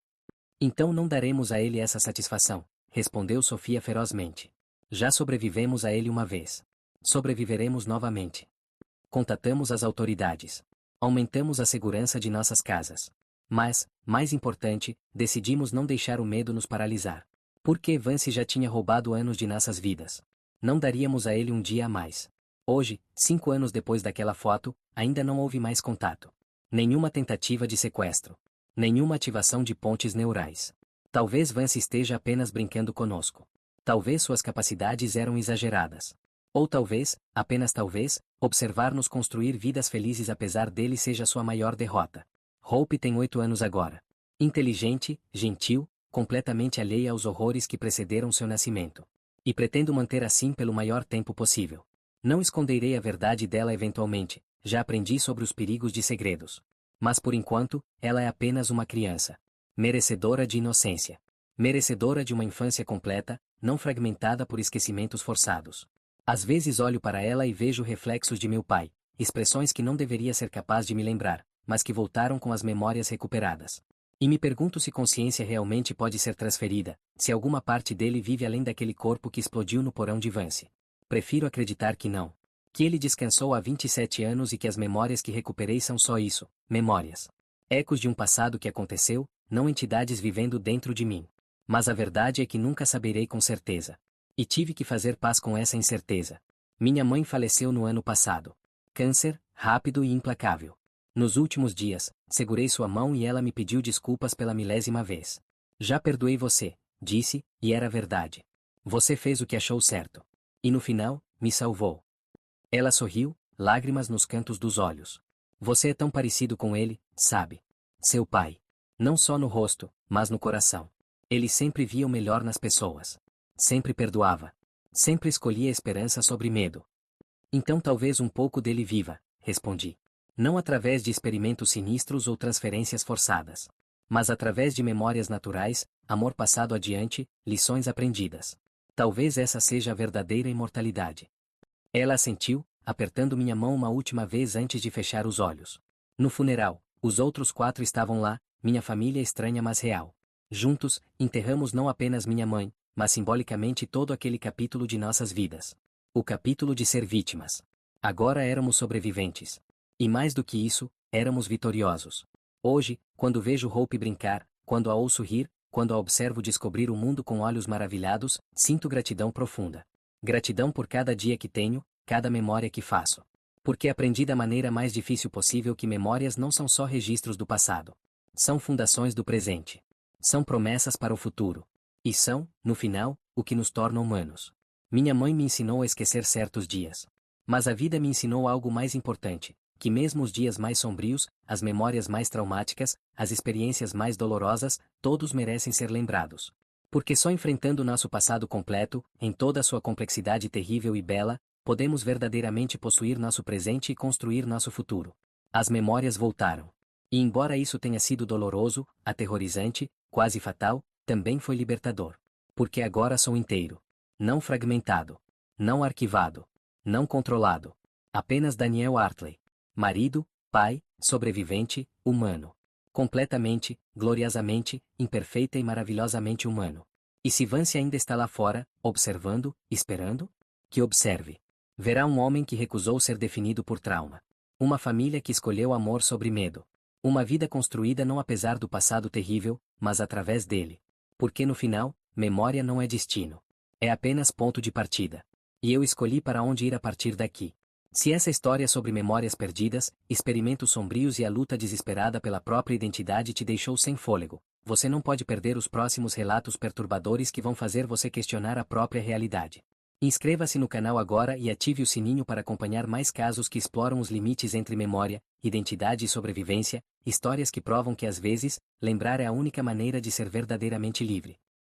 Então não daremos a ele essa satisfação, respondeu Sofia ferozmente. Já sobrevivemos a ele uma vez. Sobreviveremos novamente. Contatamos as autoridades. Aumentamos a segurança de nossas casas. Mas, mais importante, decidimos não deixar o medo nos paralisar. Porque Vance já tinha roubado anos de nossas vidas. Não daríamos a ele um dia a mais. Hoje, 5 anos depois daquela foto, ainda não houve mais contato. Nenhuma tentativa de sequestro. Nenhuma ativação de pontes neurais. Talvez Vance esteja apenas brincando conosco. Talvez suas capacidades eram exageradas. Ou talvez, apenas talvez, observar-nos construir vidas felizes apesar dele seja sua maior derrota. Hope tem 8 anos agora. Inteligente, gentil, completamente alheia aos horrores que precederam seu nascimento. E pretendo manter assim pelo maior tempo possível. Não esconderei a verdade dela eventualmente, já aprendi sobre os perigos de segredos. Mas por enquanto, ela é apenas uma criança. Merecedora de inocência. Merecedora de uma infância completa, não fragmentada por esquecimentos forçados. Às vezes olho para ela e vejo reflexos de meu pai, expressões que não deveria ser capaz de me lembrar, mas que voltaram com as memórias recuperadas. E me pergunto se consciência realmente pode ser transferida, se alguma parte dele vive além daquele corpo que explodiu no porão de Vance. Prefiro acreditar que não. Que ele descansou há 27 anos e que as memórias que recuperei são só isso, memórias. Ecos de um passado que aconteceu, não entidades vivendo dentro de mim. Mas a verdade é que nunca saberei com certeza. E tive que fazer paz com essa incerteza. Minha mãe faleceu no ano passado. Câncer, rápido e implacável. Nos últimos dias, segurei sua mão e ela me pediu desculpas pela milésima vez. Já perdoei você, disse, e era verdade. Você fez o que achou certo. E no final, me salvou. Ela sorriu, lágrimas nos cantos dos olhos. Você é tão parecido com ele, sabe? Seu pai. Não só no rosto, mas no coração. Ele sempre via o melhor nas pessoas. Sempre perdoava. Sempre escolhia a esperança sobre medo. Então talvez um pouco dele viva, respondi. Não através de experimentos sinistros ou transferências forçadas. Mas através de memórias naturais, amor passado adiante, lições aprendidas. Talvez essa seja a verdadeira imortalidade. Ela assentiu, apertando minha mão uma última vez antes de fechar os olhos. No funeral, os outros 4 estavam lá, minha família estranha mas real. Juntos, enterramos não apenas minha mãe, mas simbolicamente todo aquele capítulo de nossas vidas. O capítulo de ser vítimas. Agora éramos sobreviventes. E mais do que isso, éramos vitoriosos. Hoje, quando vejo Hope brincar, quando a ouço rir, quando a observo descobrir o mundo com olhos maravilhados, sinto gratidão profunda. Gratidão por cada dia que tenho, cada memória que faço. Porque aprendi da maneira mais difícil possível que memórias não são só registros do passado. São fundações do presente. São promessas para o futuro. E são, no final, o que nos torna humanos. Minha mãe me ensinou a esquecer certos dias. Mas a vida me ensinou algo mais importante, que mesmo os dias mais sombrios, as memórias mais traumáticas, as experiências mais dolorosas, todos merecem ser lembrados. Porque só enfrentando nosso passado completo, em toda a sua complexidade terrível e bela, podemos verdadeiramente possuir nosso presente e construir nosso futuro. As memórias voltaram. E embora isso tenha sido doloroso, aterrorizante, quase fatal, também foi libertador. Porque agora sou inteiro. Não fragmentado. Não arquivado. Não controlado. Apenas Daniel Artley. Marido, pai, sobrevivente, humano. Completamente, gloriosamente, imperfeita e maravilhosamente humano. E se Vance ainda está lá fora, observando, esperando? Que observe. Verá um homem que recusou ser definido por trauma. Uma família que escolheu amor sobre medo. Uma vida construída não apesar do passado terrível, mas através dele. Porque no final, memória não é destino. É apenas ponto de partida. E eu escolhi para onde ir a partir daqui. Se essa história é sobre memórias perdidas, experimentos sombrios e a luta desesperada pela própria identidade te deixou sem fôlego, você não pode perder os próximos relatos perturbadores que vão fazer você questionar a própria realidade. Inscreva-se no canal agora e ative o sininho para acompanhar mais casos que exploram os limites entre memória, identidade e sobrevivência, histórias que provam que às vezes, lembrar é a única maneira de ser verdadeiramente livre.